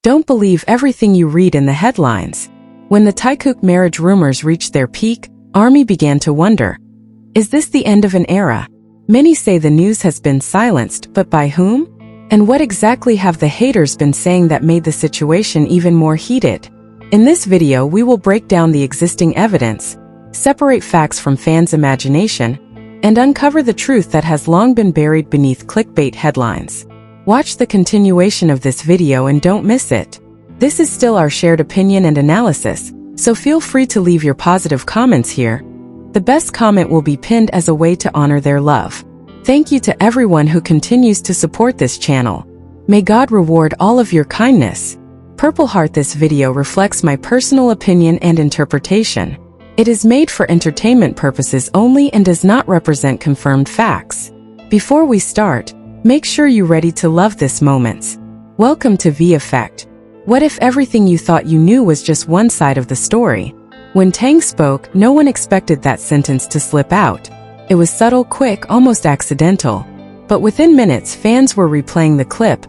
Don't believe everything you read in the headlines. When the Taekook marriage rumors reached their peak, ARMY began to wonder, is this the end of an era? Many say the news has been silenced, but by whom? And what exactly have the haters been saying that made the situation even more heated? In this video, we will break down the existing evidence, separate facts from fans' imagination, and uncover the truth that has long been buried beneath clickbait headlines. Watch the continuation of this video and don't miss it. This is still our shared opinion and analysis, so feel free to leave your positive comments here. The best comment will be pinned as a way to honor their love. Thank you to everyone who continues to support this channel. May God reward all of your kindness. Purple Heart. This video reflects my personal opinion and interpretation. It is made for entertainment purposes only and does not represent confirmed facts. Before we start, make sure you're ready to love this moments. Welcome to V Effect. What if everything you thought you knew was just one side of the story? When Taehyung spoke, no one expected that sentence to slip out. It was subtle, quick, almost accidental. But within minutes, fans were replaying the clip,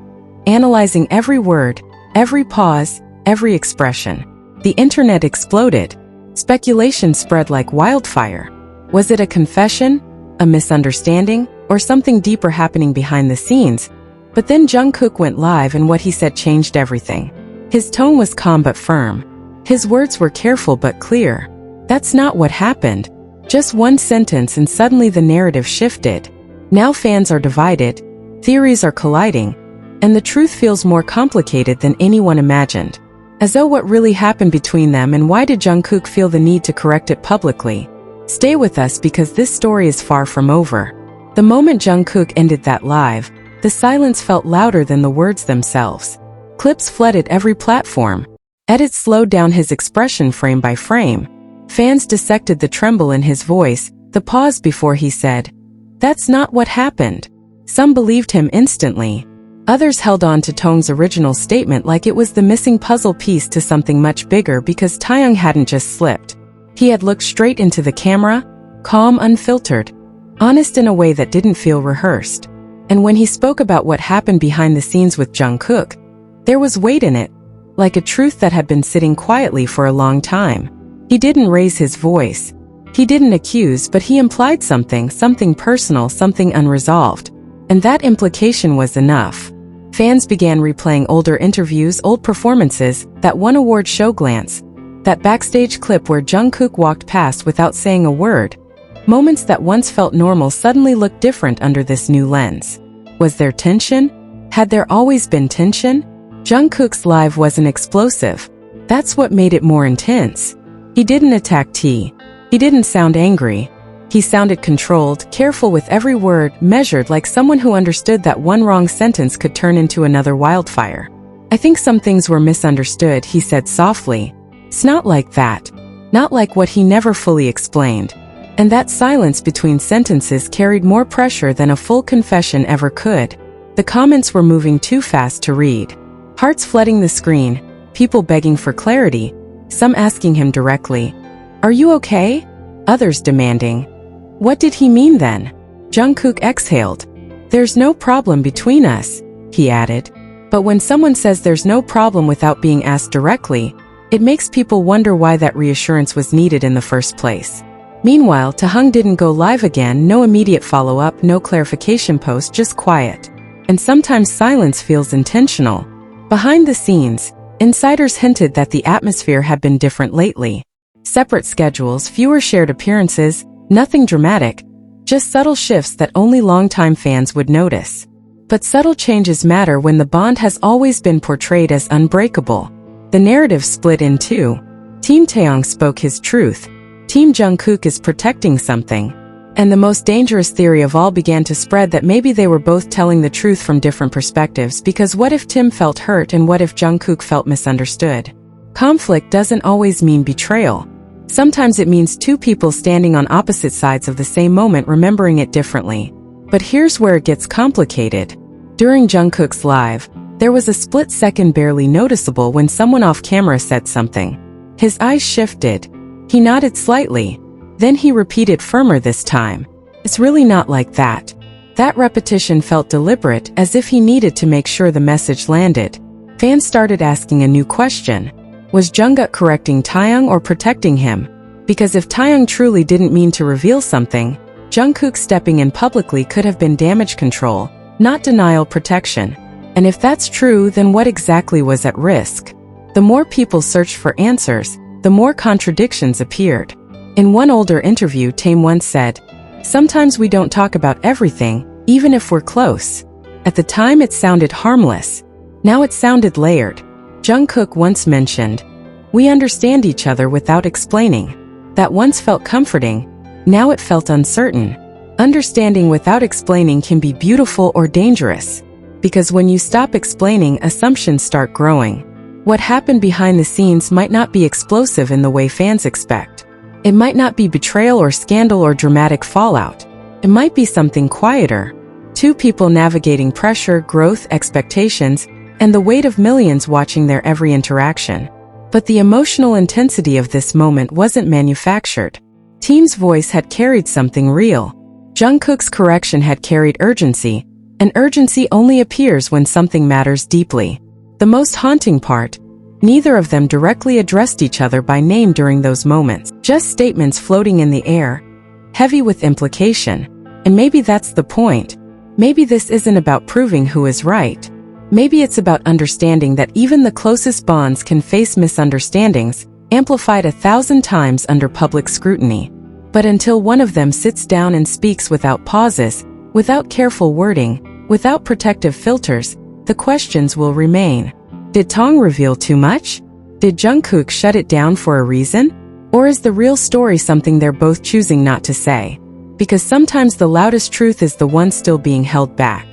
analyzing every word, every pause, every expression. The internet exploded. Speculation spread like wildfire. Was it a confession, a misunderstanding, or something deeper happening behind the scenes? But then Jungkook went live and what he said changed everything. His tone was calm but firm. His words were careful but clear. That's not what happened. Just one sentence and suddenly the narrative shifted. Now fans are divided, theories are colliding, and the truth feels more complicated than anyone imagined. As though what really happened between them and why did Jungkook feel the need to correct it publicly? Stay with us because this story is far from over. The moment Jungkook ended that live, the silence felt louder than the words themselves. Clips flooded every platform. Edits slowed down his expression frame by frame. Fans dissected the tremble in his voice, the pause before he said, "That's not what happened." Some believed him instantly. Others held on to Taehyung's original statement like it was the missing puzzle piece to something much bigger because Taehyung hadn't just slipped. He had looked straight into the camera, calm, unfiltered, honest in a way that didn't feel rehearsed. And when he spoke about what happened behind the scenes with Jungkook, there was weight in it, like a truth that had been sitting quietly for a long time. He didn't raise his voice. He didn't accuse, but he implied something personal, something unresolved. And that implication was enough. Fans began replaying older interviews, old performances, that one award show glance, that backstage clip where Jungkook walked past without saying a word. Moments that once felt normal suddenly looked different under this new lens. Was there tension? Had there always been tension? Jungkook's live wasn't explosive. That's what made it more intense. He didn't attack T. He didn't sound angry. He sounded controlled, careful with every word, measured like someone who understood that one wrong sentence could turn into another wildfire. "I think some things were misunderstood," he said softly. "It's not like that. Not like what he never fully explained." And that silence between sentences carried more pressure than a full confession ever could. The comments were moving too fast to read. Hearts flooding the screen, people begging for clarity, some asking him directly, "Are you okay?" Others demanding, "What did he mean then?" Jungkook exhaled. "There's no problem between us," he added. But when someone says there's no problem without being asked directly, it makes people wonder why that reassurance was needed in the first place. Meanwhile, Taehyung didn't go live again, no immediate follow-up, no clarification post, just quiet. And sometimes silence feels intentional. Behind the scenes, insiders hinted that the atmosphere had been different lately. Separate schedules, fewer shared appearances, nothing dramatic, just subtle shifts that only longtime fans would notice. But subtle changes matter when the bond has always been portrayed as unbreakable. The narrative split in two. Team Taehyung spoke his truth. Team Jungkook is protecting something. And the most dangerous theory of all began to spread that maybe they were both telling the truth from different perspectives, because what if Tim felt hurt and what if Jungkook felt misunderstood? Conflict doesn't always mean betrayal. Sometimes it means two people standing on opposite sides of the same moment remembering it differently. But here's where it gets complicated. During Jungkook's live, there was a split second barely noticeable when someone off camera said something. His eyes shifted. He nodded slightly. Then he repeated firmer this time. "It's really not like that." That repetition felt deliberate, as if he needed to make sure the message landed. Fans started asking a new question. Was Jungkook correcting Taehyung or protecting him? Because if Taehyung truly didn't mean to reveal something, Jungkook stepping in publicly could have been damage control, not denial protection. And if that's true, then what exactly was at risk? The more people searched for answers, the more contradictions appeared. In one older interview, Taehyung once said, "Sometimes we don't talk about everything, even if we're close." At the time it sounded harmless. Now it sounded layered. Jungkook once mentioned, "We understand each other without explaining." That once felt comforting, now it felt uncertain. Understanding without explaining can be beautiful or dangerous. Because when you stop explaining, assumptions start growing. What happened behind the scenes might not be explosive in the way fans expect. It might not be betrayal or scandal or dramatic fallout. It might be something quieter. Two people navigating pressure, growth, expectations, and the weight of millions watching their every interaction. But the emotional intensity of this moment wasn't manufactured. Team's voice had carried something real. Jungkook's correction had carried urgency, and urgency only appears when something matters deeply. The most haunting part, neither of them directly addressed each other by name during those moments. Just statements floating in the air, heavy with implication. And maybe that's the point. Maybe this isn't about proving who is right. Maybe it's about understanding that even the closest bonds can face misunderstandings, amplified 1,000 times under public scrutiny. But until one of them sits down and speaks without pauses, without careful wording, without protective filters, the questions will remain. Did Taehyung reveal too much? Did Jungkook shut it down for a reason? Or is the real story something they're both choosing not to say? Because sometimes the loudest truth is the one still being held back.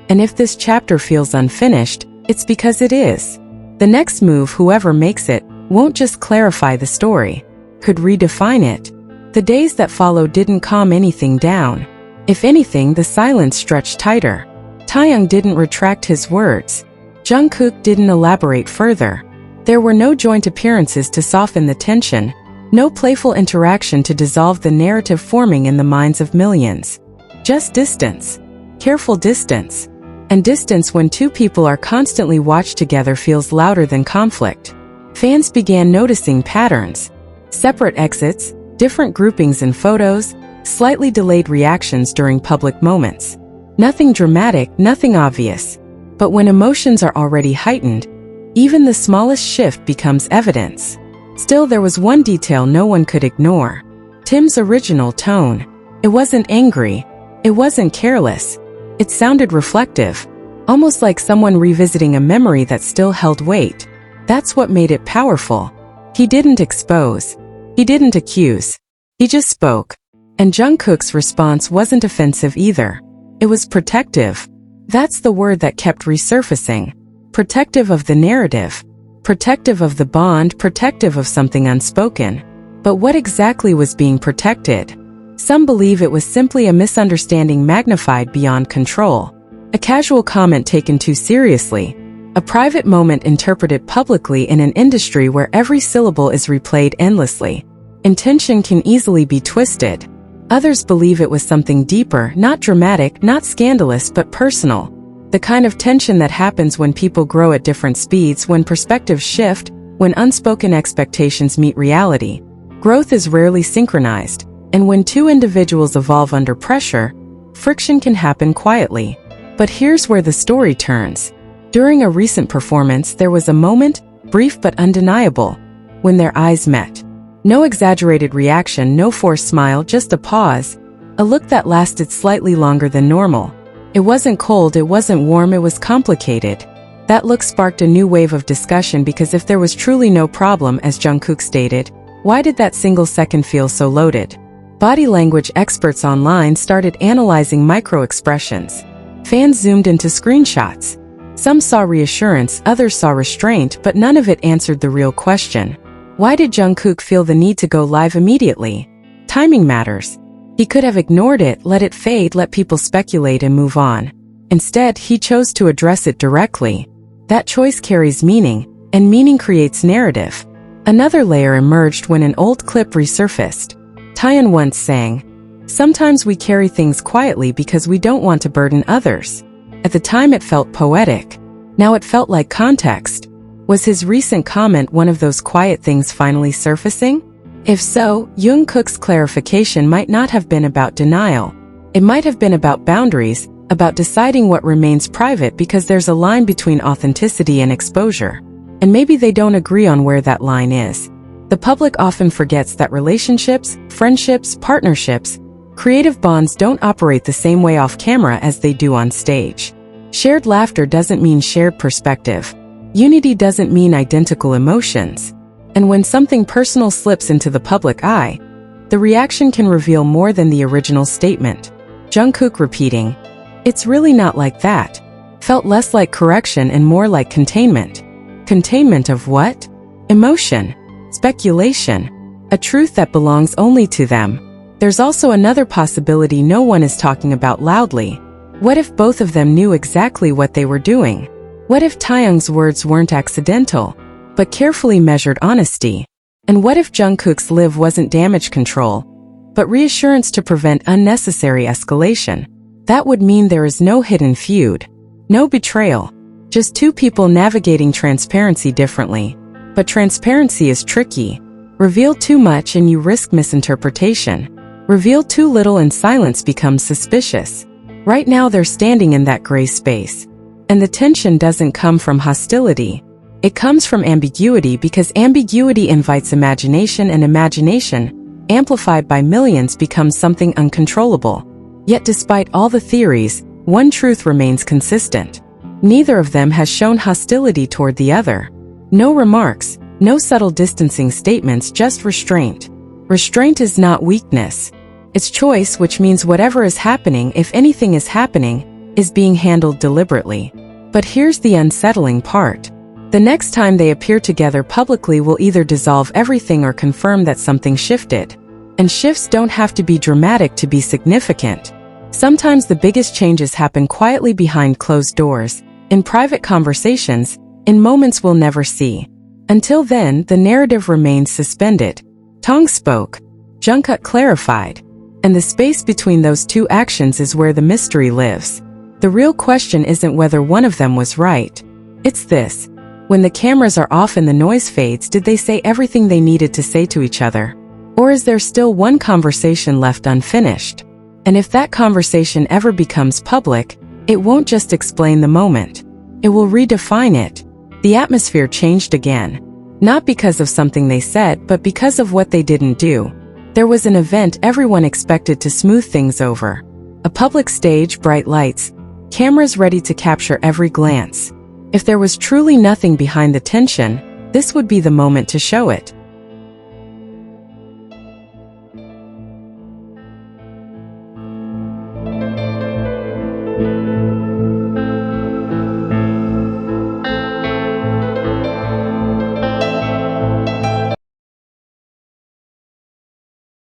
And if this chapter feels unfinished, it's because it is. The next move, whoever makes it, won't just clarify the story, could redefine it. The days that followed didn't calm anything down. If anything, the silence stretched tighter. Taehyung didn't retract his words. Jungkook didn't elaborate further. There were no joint appearances to soften the tension, no playful interaction to dissolve the narrative forming in the minds of millions. Just distance. Careful distance. And distance when two people are constantly watched together feels louder than conflict. Fans began noticing patterns. Separate exits, different groupings in photos, slightly delayed reactions during public moments. Nothing dramatic, nothing obvious. But when emotions are already heightened, even the smallest shift becomes evidence. Still, there was one detail no one could ignore. Tim's original tone. It wasn't angry. It wasn't careless. It sounded reflective, almost like someone revisiting a memory that still held weight. That's what made it powerful. He didn't expose. He didn't accuse. He just spoke. And Jungkook's response wasn't offensive either. It was protective. That's the word that kept resurfacing. Protective of the narrative. Protective of the bond, protective of something unspoken. But what exactly was being protected? Some believe it was simply a misunderstanding magnified beyond control. A casual comment taken too seriously. A private moment interpreted publicly in an industry where every syllable is replayed endlessly. Intention can easily be twisted. Others believe it was something deeper, not dramatic, not scandalous, but personal. The kind of tension that happens when people grow at different speeds, when perspectives shift, when unspoken expectations meet reality. Growth is rarely synchronized, and when two individuals evolve under pressure, friction can happen quietly. But here's where the story turns. During a recent performance, there was a moment, brief but undeniable, when their eyes met. No exaggerated reaction, no forced smile, just a pause, a look that lasted slightly longer than normal. It wasn't cold, it wasn't warm, it was complicated. That look sparked a new wave of discussion because if there was truly no problem, as Jungkook stated, why did that single second feel so loaded? Body language experts online started analyzing micro-expressions. Fans zoomed into screenshots. Some saw reassurance, others saw restraint, but none of it answered the real question. Why did Jungkook feel the need to go live immediately? Timing matters. He could have ignored it, let it fade, let people speculate and move on. Instead, he chose to address it directly. That choice carries meaning, and meaning creates narrative. Another layer emerged when an old clip resurfaced. Taehyung once sang, "Sometimes we carry things quietly because we don't want to burden others." At the time it felt poetic. Now it felt like context. Was his recent comment one of those quiet things finally surfacing? If so, Jungkook's clarification might not have been about denial. It might have been about boundaries, about deciding what remains private because there's a line between authenticity and exposure. And maybe they don't agree on where that line is. The public often forgets that relationships, friendships, partnerships, creative bonds don't operate the same way off camera as they do on stage. Shared laughter doesn't mean shared perspective. Unity doesn't mean identical emotions. And when something personal slips into the public eye, the reaction can reveal more than the original statement. Jungkook repeating, "It's really not like that," felt less like correction and more like containment. Containment of what? Emotion. Speculation. A truth that belongs only to them. There's also another possibility no one is talking about loudly. What if both of them knew exactly what they were doing? What if Taehyung's words weren't accidental, but carefully measured honesty? And what if Jungkook's live wasn't damage control, but reassurance to prevent unnecessary escalation? That would mean there is no hidden feud, no betrayal, just two people navigating transparency differently. But transparency is tricky. Reveal too much and you risk misinterpretation. Reveal too little and silence becomes suspicious. Right now they're standing in that gray space. And the tension doesn't come from hostility. It comes from ambiguity because ambiguity invites imagination and imagination, amplified by millions, becomes something uncontrollable. Yet despite all the theories, one truth remains consistent. Neither of them has shown hostility toward the other. No remarks, no subtle distancing statements, just restraint. Restraint is not weakness. It's choice, which means whatever is happening, if anything is happening, is being handled deliberately. But here's the unsettling part. The next time they appear together publicly will either dissolve everything or confirm that something shifted. And shifts don't have to be dramatic to be significant. Sometimes the biggest changes happen quietly behind closed doors, in private conversations, in moments we'll never see. Until then, the narrative remains suspended. Taehyung spoke. Jungkook clarified. And the space between those two actions is where the mystery lives. The real question isn't whether one of them was right. It's this. When the cameras are off and the noise fades, did they say everything they needed to say to each other? Or is there still one conversation left unfinished? And if that conversation ever becomes public, it won't just explain the moment. It will redefine it. The atmosphere changed again. Not because of something they said, but because of what they didn't do. There was an event everyone expected to smooth things over. A public stage, bright lights, cameras ready to capture every glance. If there was truly nothing behind the tension, this would be the moment to show it.